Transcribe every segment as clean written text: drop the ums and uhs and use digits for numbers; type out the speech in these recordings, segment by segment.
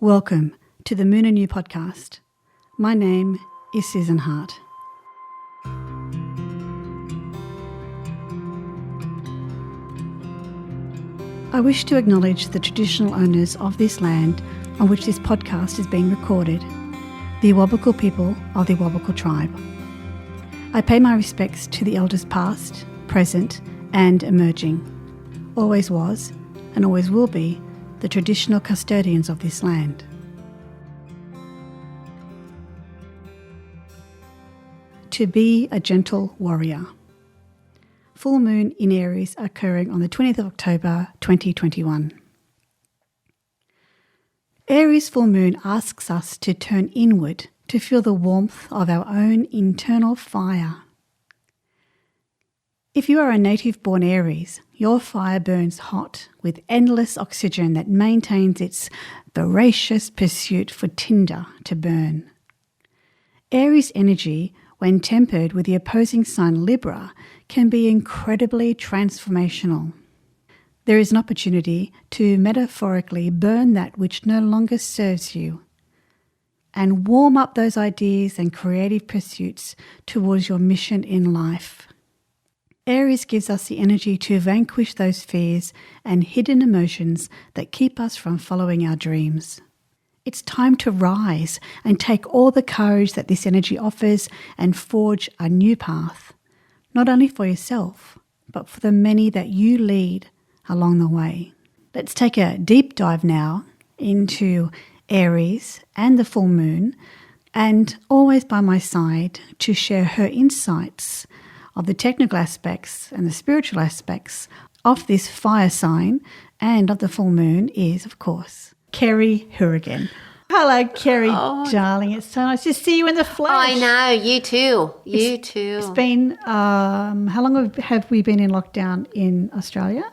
Welcome to the Moon and You podcast. My name is Susan Hart. I wish to acknowledge the traditional owners of this land on which this podcast is being recorded, the Awabakal people of the Awabakal tribe. I pay my respects to the elders past, present and emerging. Always was and always will be the traditional custodians of this land. To be a gentle warrior. Full moon in Aries occurring on the 20th of October 2021. Aries full moon asks us to turn inward to feel the warmth of our own internal fire. If you are a native-born Aries, your fire burns hot with endless oxygen that maintains its veracious pursuit for tinder to burn. Aries energy, when tempered with the opposing sign Libra, can be incredibly transformational. There is an opportunity to metaphorically burn that which no longer serves you and warm up those ideas and creative pursuits towards your mission in life. Aries gives us the energy to vanquish those fears and hidden emotions that keep us from following our dreams. It's time to rise and take all the courage that this energy offers and forge a new path, not only for yourself, but for the many that you lead along the way. Let's take a deep dive now into Aries and the full moon, and always by my side to share her insights of the technical aspects and the spiritual aspects of this fire sign and of the full moon is, of course, Kerry Hourigan. Hello, Kerry, darling. It's so nice to see you in the flesh. I know, you too. You too. It's been, how long have we been in lockdown in Australia?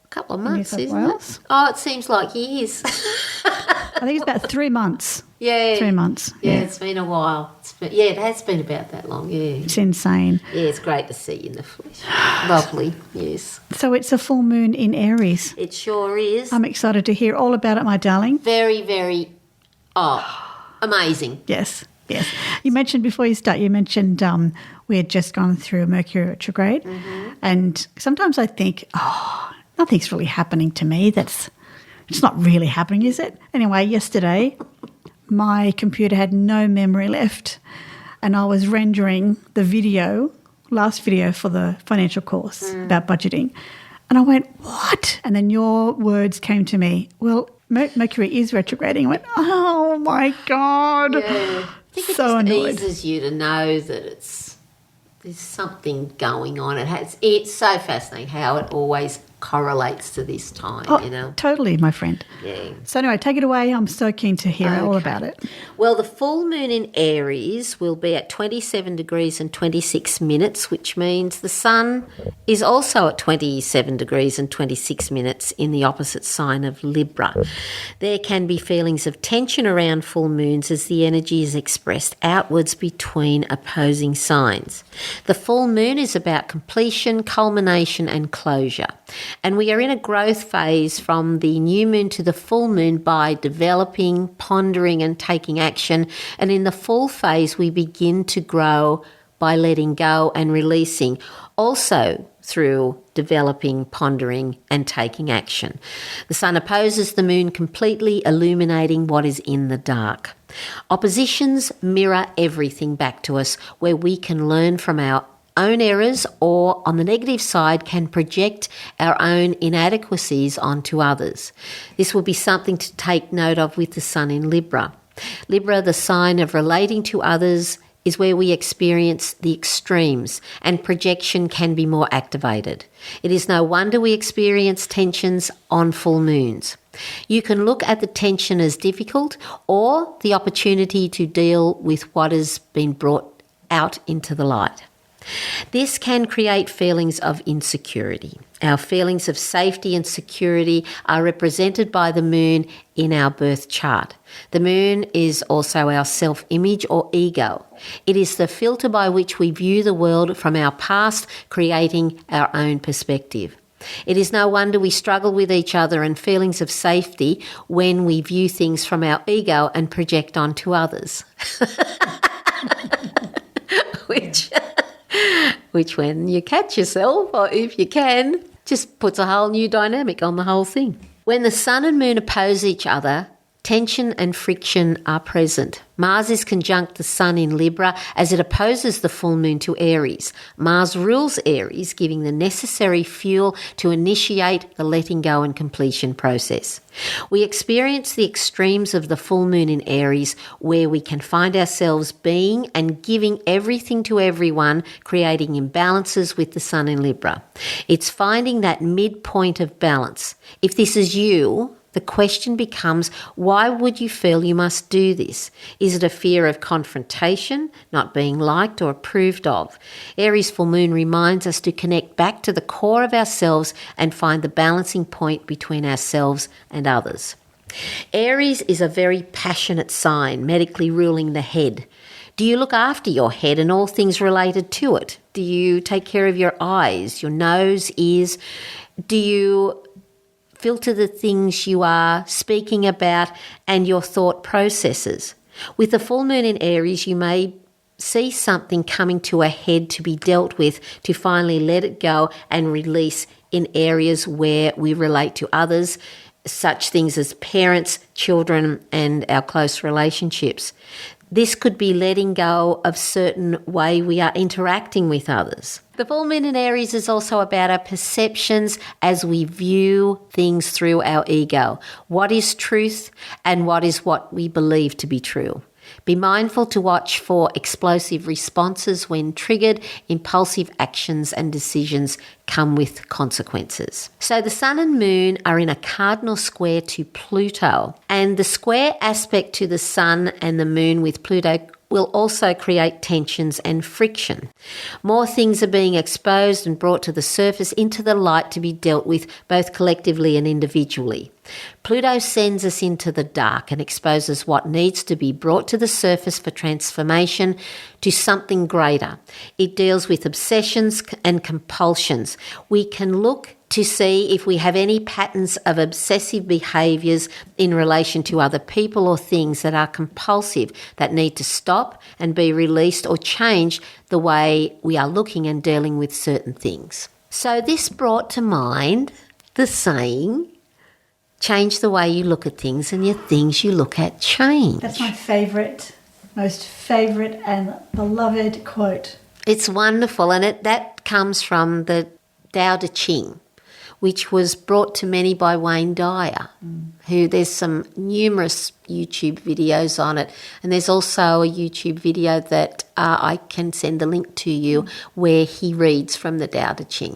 A couple of months, New South isn't Wales? it? Oh, it seems like years. I think it's about 3 months. Yeah. 3 months. Yeah, it's been a while. It has been about that long, yeah. It's insane. Yeah, it's great to see you in the flesh. Lovely, yes. So it's a full moon in Aries. It sure is. I'm excited to hear all about it, my darling. Very, very, amazing. Yes. You mentioned before you start, we had just gone through Mercury retrograde, and sometimes I think, nothing's really happening to me. It's not really happening, is it? Anyway, yesterday my computer had no memory left and I was rendering the last video for the financial course about budgeting. And I went, what? And then your words came to me. Well, Mercury is retrograding. I went, oh my God. Yeah. I think so it just annoyed. eases you to know that there's something going on. It's so fascinating how it always correlates to this time, you know. Totally, my friend. Yeah. So anyway, take it away. I'm so keen to hear all about it. Well, the full moon in Aries will be at 27 degrees and 26 minutes, which means the sun is also at 27 degrees and 26 minutes in the opposite sign of Libra. There can be feelings of tension around full moons as the energy is expressed outwards between opposing signs. The full moon is about completion, culmination and closure. And we are in a growth phase from the new moon to the full moon by developing, pondering and taking action. And in the full phase, we begin to grow by letting go and releasing, also through developing, pondering and taking action. The sun opposes the moon, completely illuminating what is in the dark. Oppositions mirror everything back to us, where we can learn from our own errors, or on the negative side can project our own inadequacies onto others. This will be something to take note of with the sun in Libra. Libra, the sign of relating to others, is where we experience the extremes and projection can be more activated. It is no wonder we experience tensions on full moons. You can look at the tension as difficult or the opportunity to deal with what has been brought out into the light. This can create feelings of insecurity. Our feelings of safety and security are represented by the moon in our birth chart. The moon is also our self-image or ego. It is the filter by which we view the world from our past, creating our own perspective. It is no wonder we struggle with each other and feelings of safety when we view things from our ego and project onto others. Which when you catch yourself, or if you can, just puts a whole new dynamic on the whole thing. When the sun and moon oppose each other, tension and friction are present. Mars is conjunct the sun in Libra as it opposes the full moon to Aries. Mars rules Aries, giving the necessary fuel to initiate the letting go and completion process. We experience the extremes of the full moon in Aries, where we can find ourselves being and giving everything to everyone, creating imbalances with the sun in Libra. It's finding that midpoint of balance. If this is you, the question becomes, why would you feel you must do this? Is it a fear of confrontation, not being liked or approved of? Aries Full Moon reminds us to connect back to the core of ourselves and find the balancing point between ourselves and others. Aries is a very passionate sign, medically ruling the head. Do you look after your head and all things related to it? Do you take care of your eyes, your nose, ears? Do you filter the things you are speaking about and your thought processes? With the full moon in Aries, you may see something coming to a head to be dealt with, to finally let it go and release in areas where we relate to others, such things as parents, children, and our close relationships. This could be letting go of certain way we are interacting with others. The full moon in Aries is also about our perceptions as we view things through our ego. What is truth and what is what we believe to be true? Be mindful to watch for explosive responses when triggered. Impulsive actions and decisions come with consequences. So the sun and moon are in a cardinal square to Pluto, and the square aspect to the sun and the moon with Pluto will also create tensions and friction. More things are being exposed and brought to the surface into the light to be dealt with both collectively and individually. Pluto sends us into the dark and exposes what needs to be brought to the surface for transformation to something greater. It deals with obsessions and compulsions. We can look to see if we have any patterns of obsessive behaviours in relation to other people or things that are compulsive, that need to stop and be released or change the way we are looking and dealing with certain things. So this brought to mind the saying, change the way you look at things and your things you look at change. That's my favourite, most favourite and beloved quote. It's wonderful, and that comes from the Tao Te Ching, which was brought to many by Wayne Dyer, who there's some numerous YouTube videos on it. And there's also a YouTube video that I can send the link to you where he reads from the Tao Te Ching.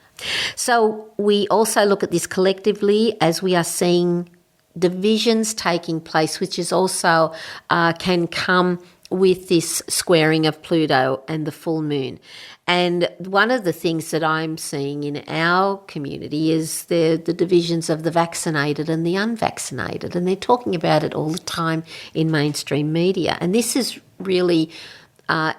So we also look at this collectively as we are seeing divisions taking place, which is also can come with this squaring of Pluto and the full moon. And one of the things that I'm seeing in our community is the divisions of the vaccinated and the unvaccinated, and they're talking about it all the time in mainstream media. And this is really, I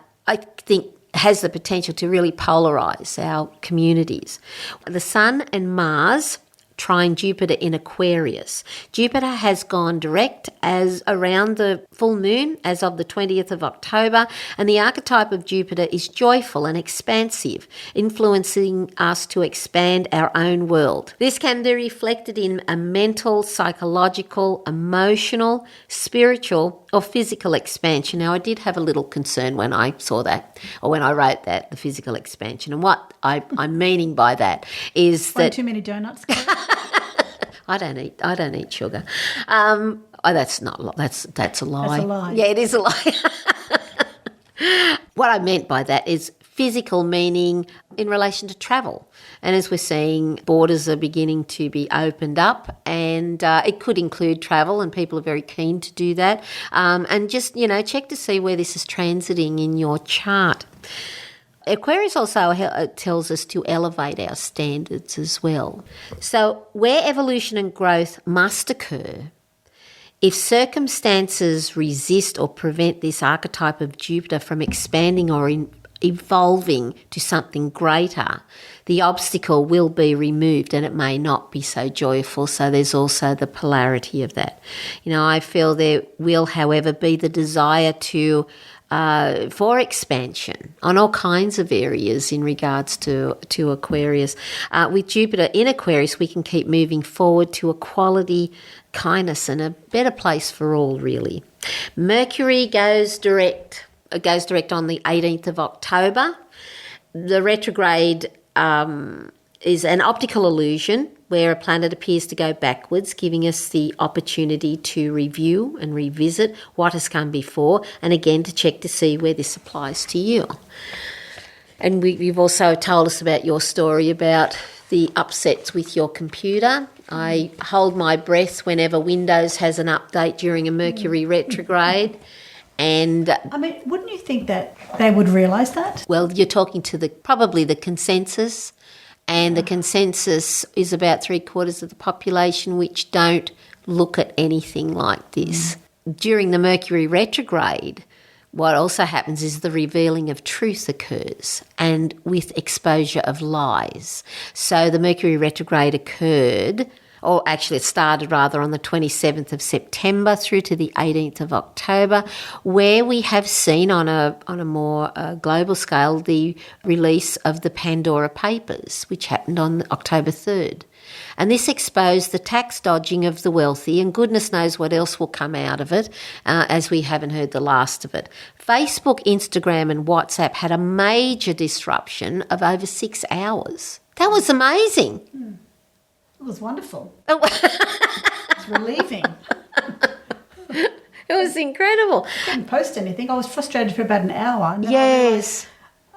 think, has the potential to really polarise our communities. The Sun and Mars trine Jupiter in Aquarius. Jupiter has gone direct as around the full moon as of the 20th of October, and the archetype of Jupiter is joyful and expansive, influencing us to expand our own world. This can be reflected in a mental, psychological, emotional, spiritual, or physical expansion. Now, I did have a little concern when I saw that, or when I wrote that, the physical expansion. And what I'm meaning by that is that... too many donuts. I don't eat sugar. That's a lie. That's a lie. Yeah, it is a lie. What I meant by that is physical, meaning in relation to travel. And as we're seeing, borders are beginning to be opened up, and it could include travel, and people are very keen to do that. And just, check to see where this is transiting in your chart. Aquarius also tells us to elevate our standards as well. So where evolution and growth must occur, if circumstances resist or prevent this archetype of Jupiter from expanding or evolving to something greater, the obstacle will be removed and it may not be so joyful. So there's also the polarity of that. I feel there will, however, be the desire for expansion on all kinds of areas in regards to Aquarius. With Jupiter in Aquarius, we can keep moving forward to equality, kindness, and a better place for all, really. Mercury goes direct on the 18th of October. The retrograde is an optical illusion where a planet appears to go backwards, giving us the opportunity to review and revisit what has come before, and again to check to see where this applies to you. And you've also told us about your story about the upsets with your computer. I hold my breath whenever Windows has an update during a Mercury retrograde. And wouldn't you think that they would realise that? Well, you're talking to probably the consensus, and the consensus is about 3/4 of the population which don't look at anything like this. During the Mercury retrograde, what also happens is the revealing of truth occurs, and with exposure of lies. So the Mercury retrograde occurred, or actually it started rather on the 27th of September through to the 18th of October, where we have seen on a more global scale the release of the Pandora Papers, which happened on October 3rd. And this exposed the tax dodging of the wealthy, and goodness knows what else will come out of it, as we haven't heard the last of it. Facebook, Instagram and WhatsApp had a major disruption of over 6 hours. That was amazing. It was wonderful. Oh. It's relieving. It was incredible. I didn't post anything. I was frustrated for about an hour. And then Yes.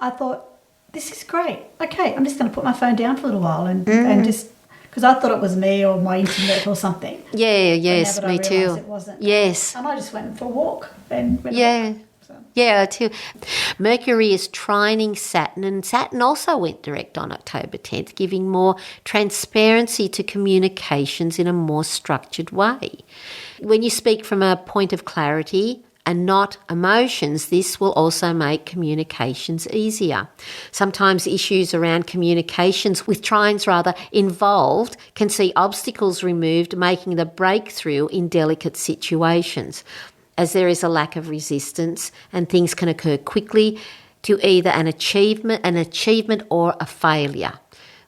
I thought, this is great. Okay, I'm just going to put my phone down for a little while and just... Because I thought it was me or my internet or something. Yeah, yes, me too. It wasn't. Yes. And I just went for a walk. And Yeah, too. Mercury is trining Saturn, and Saturn also went direct on October 10th, giving more transparency to communications in a more structured way. When you speak from a point of clarity and not emotions, this will also make communications easier. Sometimes issues around communications, with trines involved, can see obstacles removed, making the breakthrough in delicate situations, as there is a lack of resistance and things can occur quickly to either an achievement or a failure.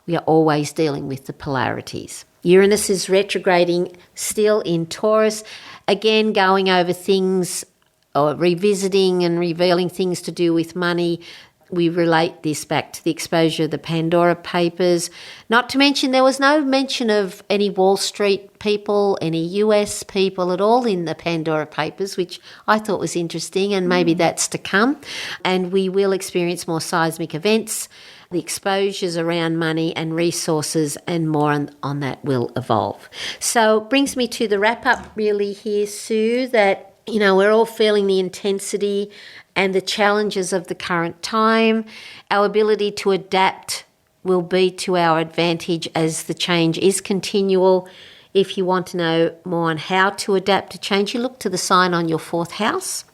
We are always dealing with the polarities. Uranus is retrograding still in Taurus, again going over things or revisiting and revealing things to do with money. We relate this back to the exposure of the Pandora Papers. Not to mention there was no mention of any Wall Street people, any US people at all in the Pandora Papers, which I thought was interesting, and maybe that's to come. And we will experience more seismic events. The exposures around money and resources and more on that will evolve. So it brings me to the wrap-up really here, Sue, that we're all feeling the intensity and the challenges of the current time. Our ability to adapt will be to our advantage as the change is continual. If you want to know more on how to adapt to change, you look to the sign on your 4th house.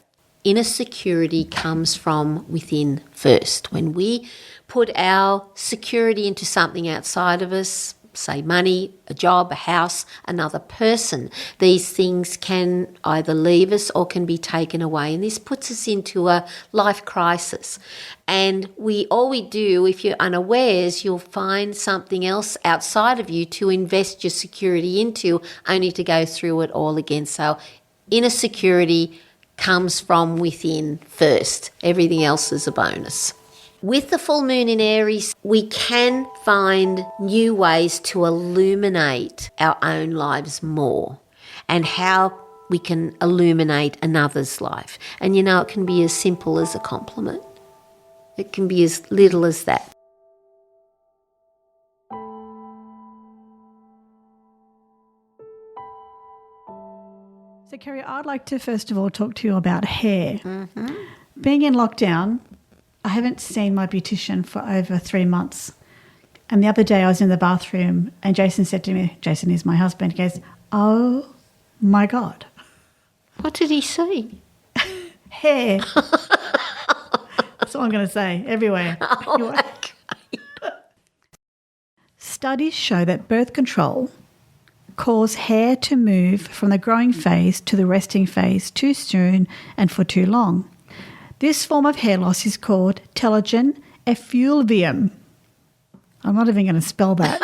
Inner security comes from within first. When we put our security into something outside of us, say money, a job, a house, another person, these things can either leave us or can be taken away. And this puts us into a life crisis. And all we do, if you're unawares, you'll find something else outside of you to invest your security into, only to go through it all again. So inner security comes from within first. Everything else is a bonus. With the full moon in Aries, we can find new ways to illuminate our own lives more, and how we can illuminate another's life. And it can be as simple as a compliment. It can be as little as that. So, Kerry, I'd like to first of all talk to you about hair. Being in lockdown, I haven't seen my beautician for over 3 months. And the other day I was in the bathroom and Jason said to me, Jason is my husband, he goes, "Oh my God." What did he see? Hair. That's all I'm going to say. Everywhere. Oh, Studies show that birth control cause hair to move from the growing phase to the resting phase too soon and for too long. This form of hair loss is called telogen effluvium. I'm not even going to spell that.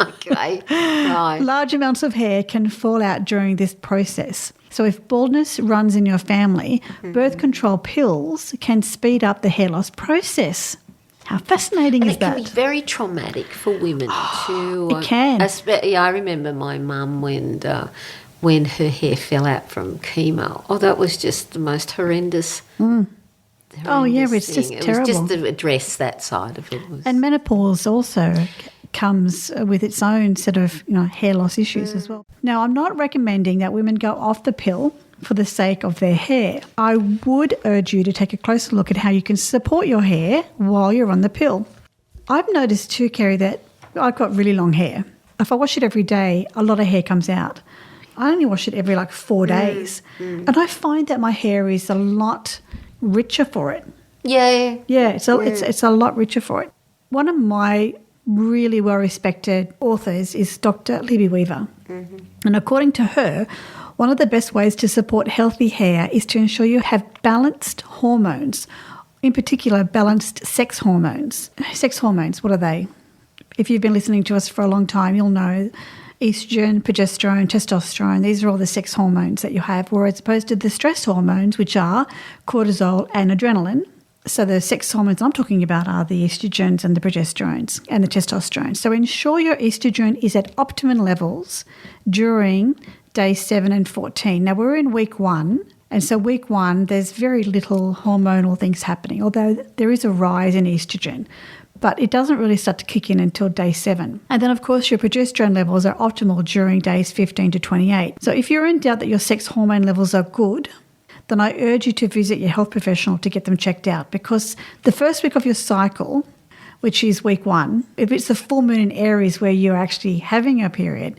okay. Right. Large amounts of hair can fall out during this process. So if baldness runs in your family, birth control pills can speed up the hair loss process. How fascinating is that? It can be very traumatic for women too. It can. I remember my mum when her hair fell out from chemo. Oh, that was just the most horrendous. Oh, yeah, it's thing. just terrible. It was just to address that side of it. And menopause also comes with its own set of hair loss issues as well. Now, I'm not recommending that women go off the pill for the sake of their hair. I would urge you to take a closer look at how you can support your hair while you're on the pill. I've noticed too, Kerry, that I've got really long hair. If I wash it every day, a lot of hair comes out. I only wash it every 4 days. And I find that my hair is a lot richer for it. Yeah. Yeah, it's a lot richer for it. One of my really well-respected authors is Dr. Libby Weaver. And according to her, one of the best ways to support healthy hair is to ensure you have balanced hormones, in particular balanced sex hormones. Sex hormones, what are they? If you've been listening to us for a long time, you'll know estrogen, progesterone, testosterone, these are all the sex hormones that you have, whereas opposed to the stress hormones, which are cortisol and adrenaline. So the sex hormones I'm talking about are the estrogens and the progesterones and the testosterone. So ensure your estrogen is at optimum levels during days 7 and 14. Now, we're in week 1, and so week 1, there's very little hormonal things happening, although there is a rise in estrogen, but it doesn't really start to kick in until day 7. And then, of course, your progesterone levels are optimal during days 15 to 28. So if you're in doubt that your sex hormone levels are good, then I urge you to visit your health professional to get them checked out, because the first week of your cycle, which is week 1, if it's the full moon in Aries where you're actually having a period,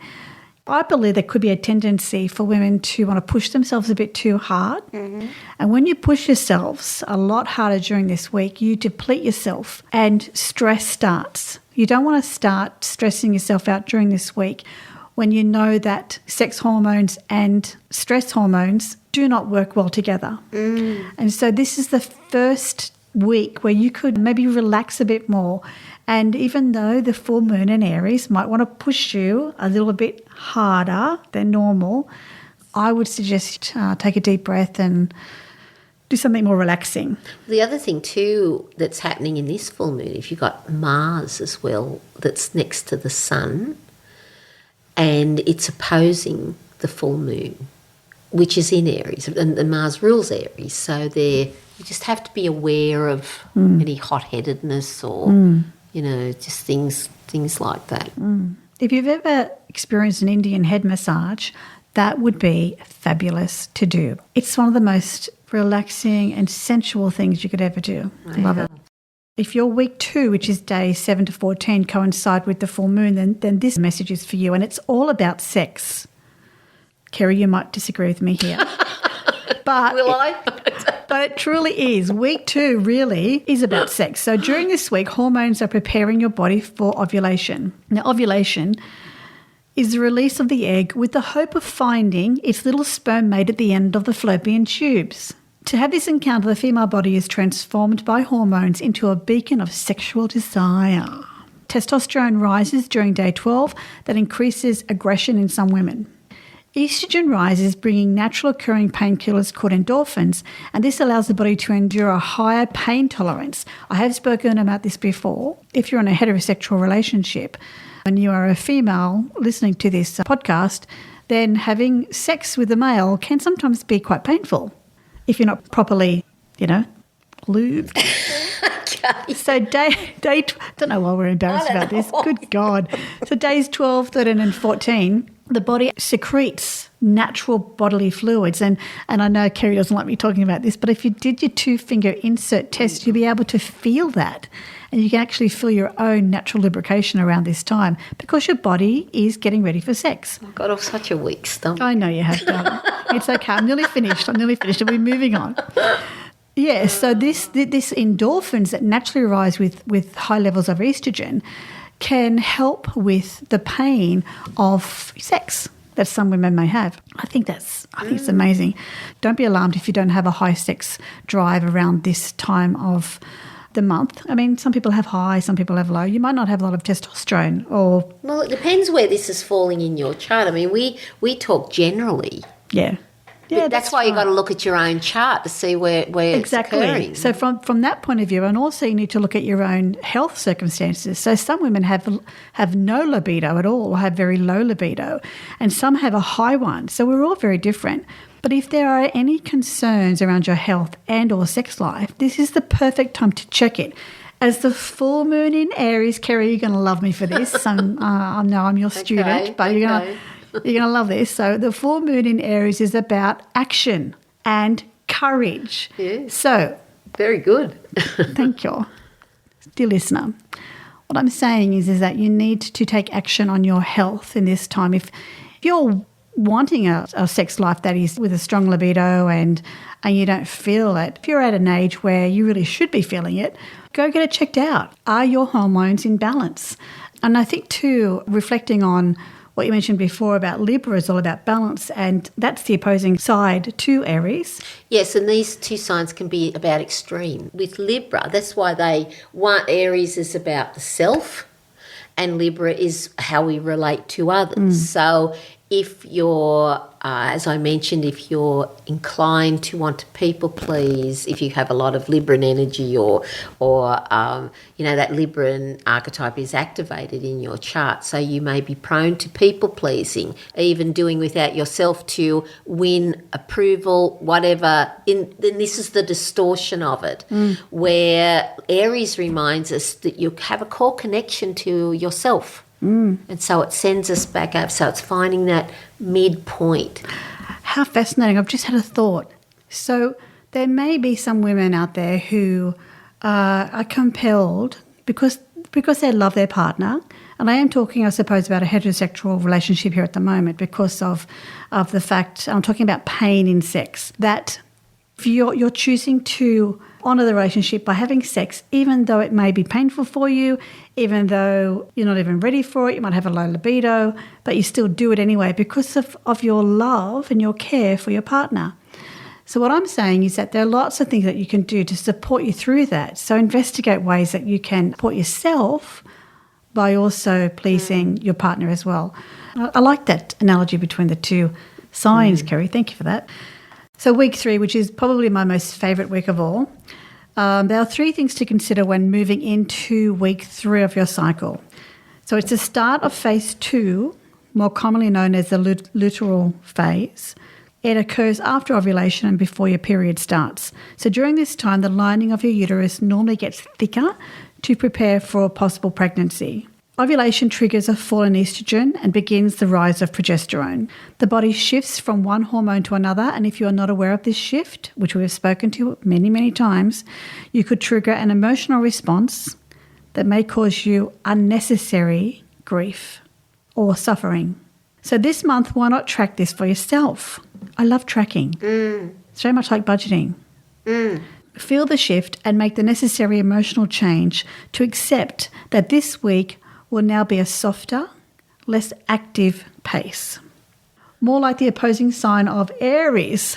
I believe there could be a tendency for women to want to push themselves a bit too hard. And when you push yourselves a lot harder during this week, you deplete yourself and stress starts. You don't want to start stressing yourself out during this week when you know that sex hormones and stress hormones do not work well together. And so this is the first week where you could maybe relax a bit more. And even though the full moon in Aries might want to push you a little bit harder than normal, I would suggest take a deep breath and do something more relaxing. The other thing too that's happening in this full moon, if you've got Mars as well that's next to the sun and it's opposing the full moon, which is in Aries, and Mars rules Aries, so you just have to be aware of any hot-headedness or just things like that. If you've ever experienced an Indian head massage, that would be fabulous to do. It's one of the most relaxing and sensual things you could ever do. Love it. If your week 2, which is days 7 to 14, coincide with the full moon, then this message is for you, and it's all about sex. Kerry, you might disagree with me here. But Will I? But it truly is. Week 2 really is about sex. So during this week, hormones are preparing your body for ovulation. Now, ovulation is the release of the egg with the hope of finding its little sperm mate at the end of the fallopian tubes. To have this encounter, the female body is transformed by hormones into a beacon of sexual desire. Testosterone rises during day 12 that increases aggression in some women. Estrogen rises, bringing natural occurring painkillers called endorphins, and this allows the body to endure a higher pain tolerance. I have spoken about this before. If you're in a heterosexual relationship and you are a female listening to this podcast, then having sex with a male can sometimes be quite painful if you're not properly, lubed. Okay. So don't know why we're embarrassed about this. Good God. So days 12, 13 and 14, the body secretes natural bodily fluids. And I know Kerry doesn't like me talking about this, but if you did your 2-finger insert test, you'll be able to feel that. And you can actually feel your own natural lubrication around this time because your body is getting ready for sex. I've got off such a weak stomach. I know you have, darling. It's okay. I'm nearly finished. We're moving on. Yes, so this endorphins that naturally rise with high levels of estrogen can help with the pain of sex that some women may have. I think it's amazing. Don't be alarmed if you don't have a high sex drive around this time of the month. I mean, some people have high, some people have low. You might not have a lot of testosterone or... Well, it depends where this is falling in your chart. I mean, we talk generally. Yeah. Yeah, that's why you've got to look at your own chart to see where it's occurring. So from that point of view, and also you need to look at your own health circumstances. So some women have no libido at all or have very low libido, and some have a high one. So we're all very different. But if there are any concerns around your health and or sex life, this is the perfect time to check it. As the full moon in Aries, Kerry, you're going to love me for this. I know I'm your student, but you're going to love this. So the full moon in Aries is about action and courage. Yes. So very good. Thank you. Dear listener, what I'm saying is that you need to take action on your health in this time. If you're wanting a sex life that is with a strong libido and you don't feel it, if you're at an age where you really should be feeling it, go get it checked out. Are your hormones in balance? And I think too, reflecting on what you mentioned before about Libra is all about balance, and that's the opposing side to Aries. Yes, and these two signs can be about extreme. With Libra, that's why Aries is about the self and Libra is how we relate to others. So if you're, as I mentioned, if you're inclined to want to people please, if you have a lot of Libran energy or that Libran archetype is activated in your chart, so you may be prone to people pleasing, even doing without yourself to win approval, whatever. Then this is the distortion of it, where Aries reminds us that you have a core connection to yourself. And so it sends us back up. So it's finding that midpoint. How fascinating. I've just had a thought. So there may be some women out there who are compelled because they love their partner. And I am talking, I suppose, about a heterosexual relationship here at the moment because of the fact, I'm talking about pain in sex, that if you're choosing to honour the relationship by having sex, even though it may be painful for you, even though you're not even ready for it, you might have a low libido, but you still do it anyway because of your love and your care for your partner. So what I'm saying is that there are lots of things that you can do to support you through that. So investigate ways that you can support yourself by also pleasing your partner as well. I like that analogy between the two signs, Kerry. Thank you for that. So week 3, which is probably my most favourite week of all, there are 3 things to consider when moving into week 3 of your cycle. So it's the start of phase 2, more commonly known as the luteal phase. It occurs after ovulation and before your period starts. So during this time, the lining of your uterus normally gets thicker to prepare for a possible pregnancy. Ovulation triggers a fall in estrogen and begins the rise of progesterone. The body shifts from one hormone to another, and if you are not aware of this shift, which we have spoken to many, many times, you could trigger an emotional response that may cause you unnecessary grief or suffering. So this month, why not track this for yourself? I love tracking. It's very much like budgeting. Feel the shift and make the necessary emotional change to accept that this week will now be a softer, less active pace. More like the opposing sign of Aries,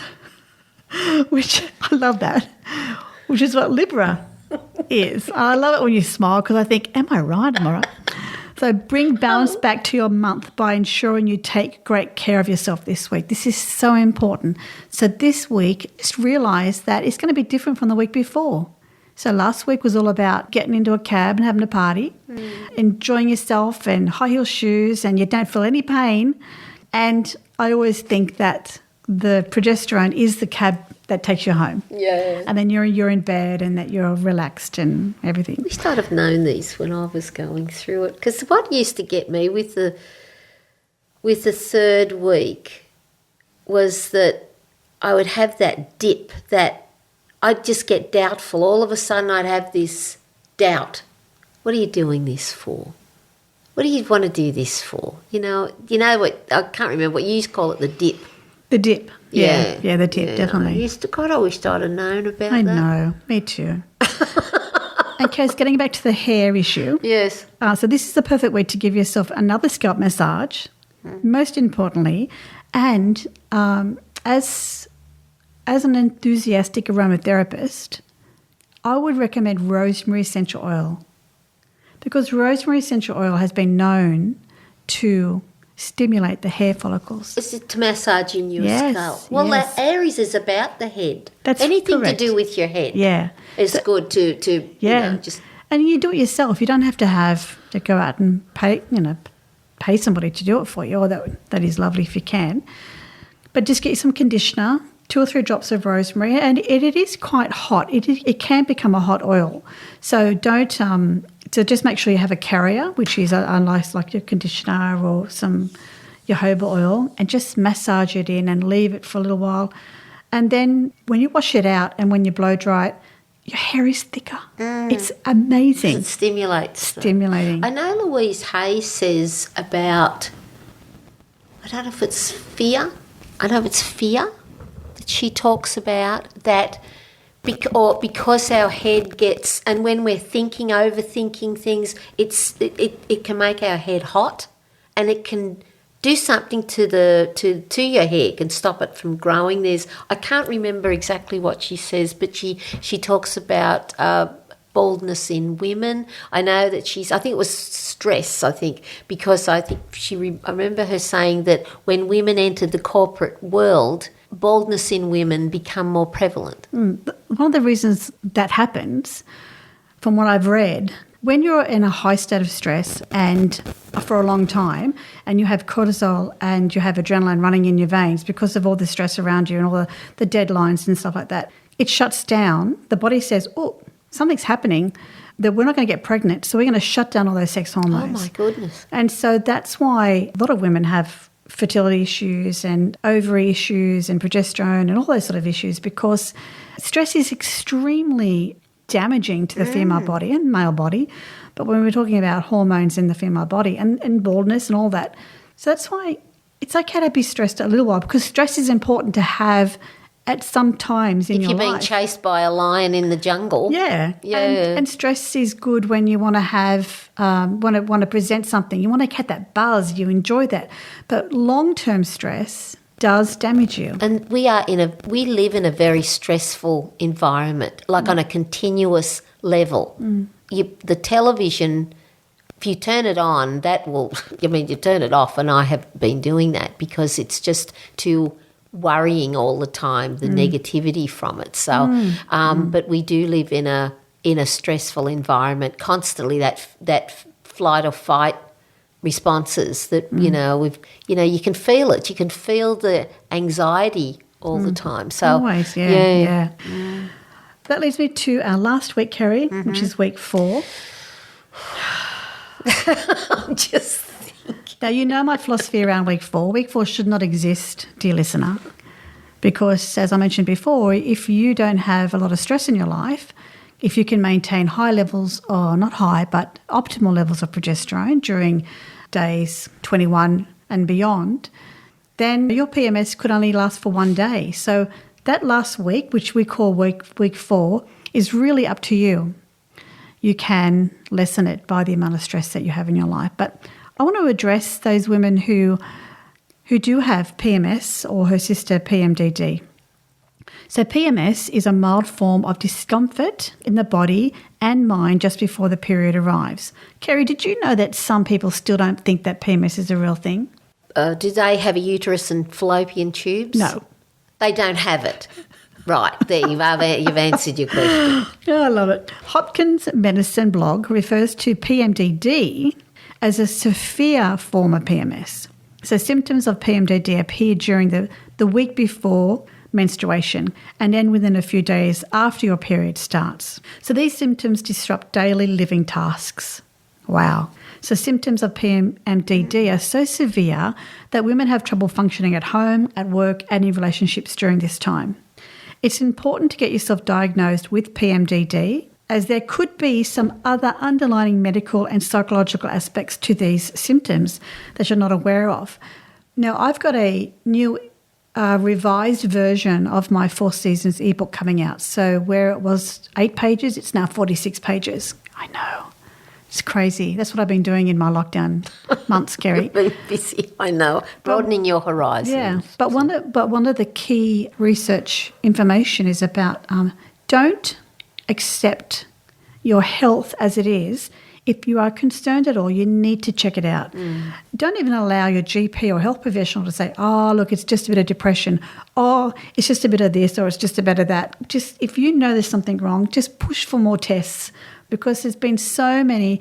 which I love that, which is what Libra is. I love it when you smile because I think, am I right? Am I right? So bring balance back to your month by ensuring you take great care of yourself this week. This is so important. So this week, just realise that it's going to be different from the week before. So last week was all about getting into a cab and having a party, enjoying yourself and high heel shoes, and you don't feel any pain. And I always think that the progesterone is the cab that takes you home. Yeah. And then you're in bed and that you're relaxed and everything. I wish I'd have known these when I was going through it. Because what used to get me with the 3rd week was that I would have that dip, that I'd just get doubtful. All of a sudden I'd have this doubt. What are you doing this for? What do you want to do this for? You know what, I can't remember what you used to call it, the dip. The dip. Yeah, the tip, I definitely. I wished I'd have known about that. I know, me too. Okay, so getting back to the hair issue. Yes. So this is the perfect way to give yourself another scalp massage, most importantly, and as an enthusiastic aromatherapist, I would recommend rosemary essential oil, because rosemary essential oil has been known to stimulate the hair follicles. Is it to massage in your Yes, scalp? Well, yes. Aries is about the head. That's anything correct. to do with your head. Yeah. It's good to Yeah. just And you do it yourself. You don't have to go out and pay somebody to do it for you, or that is lovely if you can. But just get some conditioner, 2 or 3 drops of rosemary, and it is quite hot. It can become a hot oil. So don't so just make sure you have a carrier, which is unlike like your conditioner or some jojoba oil, and just massage it in and leave it for a little while. And then when you wash it out and when you blow dry it, your hair is thicker. It's amazing. it stimulates them. Stimulating. I know Louise Hay says about, I don't know if it's fear. I know it's fear that she talks about, that because our head gets, and when we're overthinking things, it can make our head hot, and it can do something to your hair. It can stop it from growing. I can't remember exactly what she says, but she talks about baldness in women. I know that I think it was stress, because I remember her saying that when women entered the corporate world, baldness in women become more prevalent. One of the reasons that happens, from what I've read, when you're in a high state of stress and for a long time, and you have cortisol and you have adrenaline running in your veins because of all the stress around you and all the deadlines and stuff like that, it shuts down. The body says, oh, something's happening, that we're not going to get pregnant, so we're going to shut down all those sex hormones. Oh, my goodness. And so that's why a lot of women have fertility issues and ovary issues and progesterone and all those sort of issues, because stress is extremely damaging to the female body and male body. But when we're talking about hormones in the female body and baldness and all that, so that's why it's okay to be stressed a little while, because stress is important to have at some times in your life. If you're being chased by a lion in the jungle. Yeah. And stress is good when you want to have, want to present something. You want to get that buzz. You enjoy that. But long-term stress does damage you. And we live in a very stressful environment, like on a continuous level. The television, if you turn it on, you turn it off, and I have been doing that because it's just too worrying all the time, the negativity from it. So, but we do live in a stressful environment constantly. That flight or fight responses that you can feel it. You can feel the anxiety all the time. So always, yeah. That leads me to our last week, Kerry, which is week 4. I'm just. Now, you know my philosophy around week 4. Week 4 should not exist, dear listener, because, as I mentioned before, if you don't have a lot of stress in your life, if you can maintain high levels, or not high, but optimal levels of progesterone during days 21 and beyond, then your PMS could only last for 1 day. So that last week, which we call week 4, is really up to you. You can lessen it by the amount of stress that you have in your life. But I want to address those women who do have PMS or her sister PMDD. So PMS is a mild form of discomfort in the body and mind just before the period arrives. Kerry, did you know that some people still don't think that PMS is a real thing? Do they have a uterus and fallopian tubes? No. They don't have it. Right, there you've answered your question. Oh, I love it. Hopkins Medicine blog refers to PMDD as a severe form of PMS. So symptoms of PMDD appear during the week before menstruation and then within a few days after your period starts. So these symptoms disrupt daily living tasks. Wow. So symptoms of PMDD are so severe that women have trouble functioning at home, at work, and in relationships during this time. It's important to get yourself diagnosed with PMDD, as there could be some other underlying medical and psychological aspects to these symptoms that you're not aware of. Now, I've got a new a revised version of my 4 Seasons ebook coming out. So where it was 8 pages, it's now 46 pages. I know. It's crazy. That's what I've been doing in my lockdown months, Kerry. You've been busy, I know, broadening your horizons. Yeah, but one of the key research information is about don't accept your health as it is. If you are concerned at all, you need to check it out. Don't even allow your GP or health professional to say, oh, look, it's just a bit of depression. Oh, it's just a bit of this or it's just a bit of that. Just if you know there's something wrong, just push for more tests, because there's been so many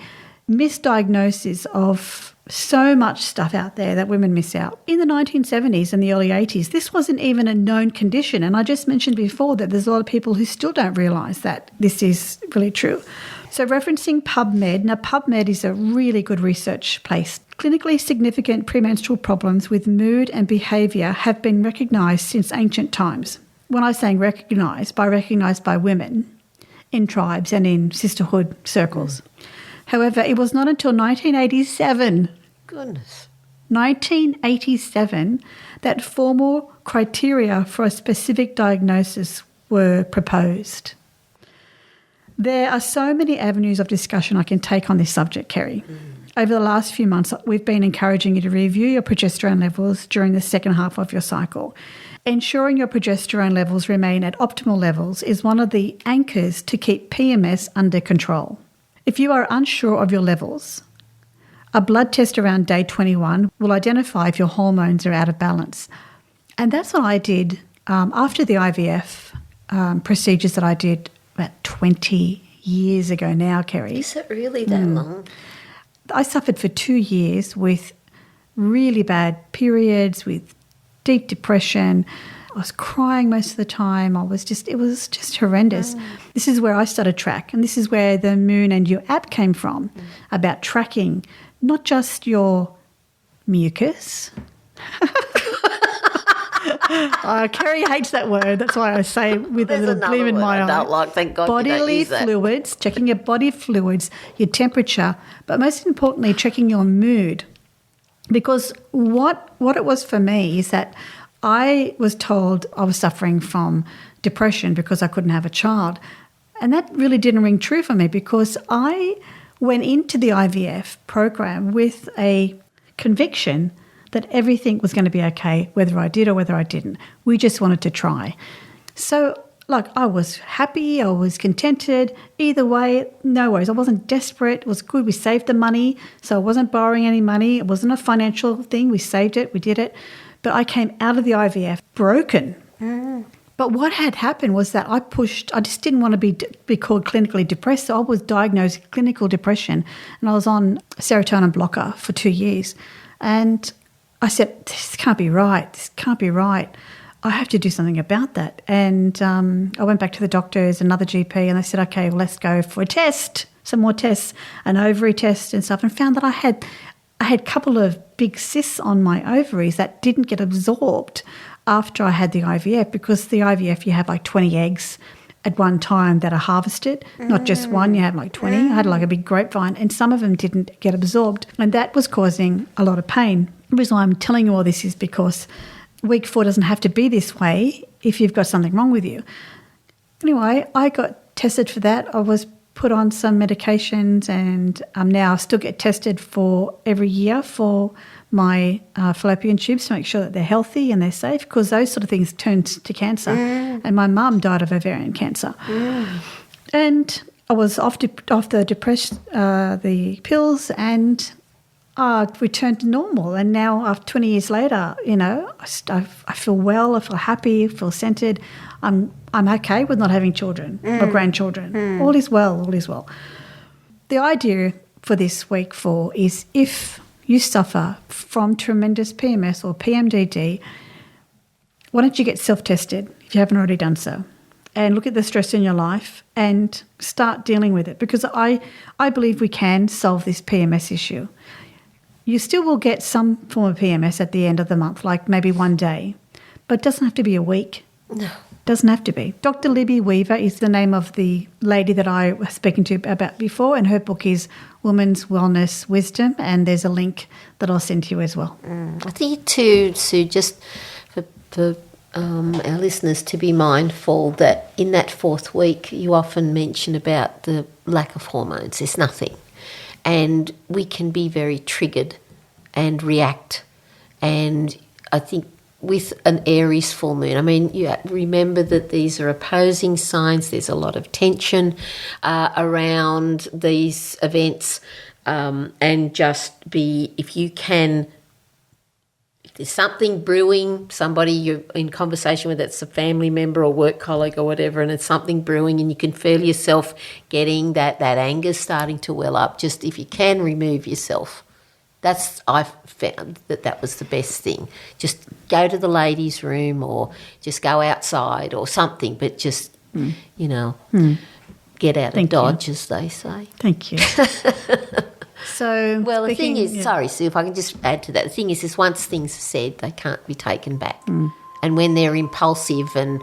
misdiagnoses of so much stuff out there that women miss out. In the 1970s and the early 80s, this wasn't even a known condition. And I just mentioned before that there's a lot of people who still don't realise that this is really true. So referencing PubMed, now PubMed is a really good research place. Clinically significant premenstrual problems with mood and behaviour have been recognised since ancient times. When I'm saying recognised by women in tribes and in sisterhood circles. However, it was not until 1987, 1987, that formal criteria for a specific diagnosis were proposed. There are so many avenues of discussion I can take on this subject, Kerry. Over the last few months, we've been encouraging you to review your progesterone levels during the second half of your cycle. Ensuring your progesterone levels remain at optimal levels is one of the anchors to keep PMS under control. If you are unsure of your levels, a blood test around day 21 will identify if your hormones are out of balance. And that's what I did after the IVF procedures that I did about 20 years ago now, Kerry. Is it really that long? I suffered for 2 years with really bad periods, with deep depression. I was crying most of the time. It was just horrendous. This is where I started track, and this is where the Moon and You app came from, about tracking not just your mucus. Kerry hates that word. That's why I say with a little gleam in my eye. I don't like. Thank God you don't Bodily use that. fluids, checking your body fluids, your temperature, but most importantly, checking your mood. Because what it was for me is that I was told I was suffering from depression because I couldn't have a child. And that really didn't ring true for me, because I went into the IVF program with a conviction that everything was going to be okay, whether I did or whether I didn't. We just wanted to try. So, I was happy, I was contented. Either way, no worries. I wasn't desperate. It was good. We saved the money, so I wasn't borrowing any money. It wasn't a financial thing. We saved it. We did it. But I came out of the IVF broken. But what had happened was that I just didn't want to be called clinically depressed. So I was diagnosed with clinical depression, and I was on a serotonin blocker for 2 years. And I said, this can't be right. This can't be right. I have to do something about that. And I went back to the doctors, another GP, and they said, okay, well, let's go for a test, some more tests, an ovary test and stuff, and found that I had a couple of big cysts on my ovaries that didn't get absorbed after I had the IVF, because the IVF, you have 20 eggs at one time that are harvested, not just one, you have 20. I had a big grapevine, and some of them didn't get absorbed, and that was causing a lot of pain. The reason why I'm telling you all this is because week 4 doesn't have to be this way if you've got something wrong with you. Anyway, I got tested for that. I was put on some medications, and now I still get tested for every year for my fallopian tubes to make sure that they're healthy and they're safe, because those sort of things turn to cancer. And my mum died of ovarian cancer. And I was off the pills, and returned to normal. And now, after 20 years later, I feel well, I feel happy, I feel centered. I'm okay with not having children or grandchildren. All is well, all is well. The idea for this week 4 is, if you suffer from tremendous PMS or PMDD, why don't you get self-tested if you haven't already done so, and look at the stress in your life and start dealing with it, because I believe we can solve this PMS issue. You still will get some form of PMS at the end of the month, like maybe one day, but it doesn't have to be a week. No. Doesn't have to be. Dr. Libby Weaver is the name of the lady that I was speaking to about before, and her book is Women's Wellness Wisdom, and there's a link that I'll send to you as well. I think too, Sue, just for for our listeners to be mindful that in that 4th week, you often mention about the lack of hormones. There's nothing. And we can be very triggered and react. And I think with an Aries full moon, I mean, you remember that these are opposing signs. There's a lot of tension around these events. And just be, if you can, if there's something brewing, somebody you're in conversation with, that's a family member or work colleague or whatever, and it's something brewing and you can feel yourself getting that anger starting to well up, just if you can remove yourself. I've found that was the best thing. Just go to the ladies' room or just go outside or something, but just, get out of Dodge, as they say. Thank you. So, well, the thing is, sorry, Sue, if I can just add to that, the thing is once things are said, they can't be taken back. And when they're impulsive and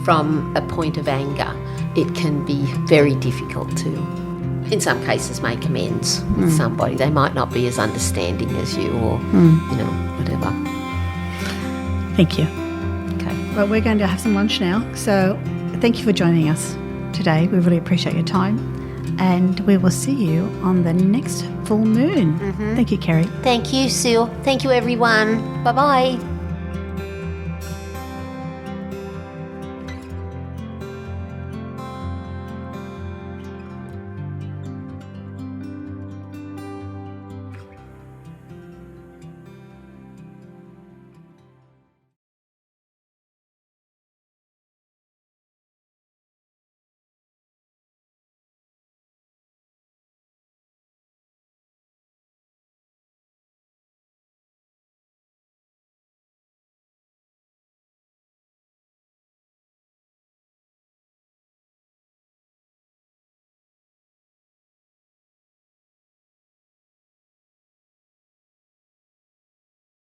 from a point of anger, it can be very difficult to, in some cases, make amends with somebody. They might not be as understanding as you or, whatever. Thank you. Okay. Well, we're going to have some lunch now. So thank you for joining us today. We really appreciate your time. And we will see you on the next full moon. Thank you, Kerry. Thank you, Sue. Thank you, everyone. Bye-bye.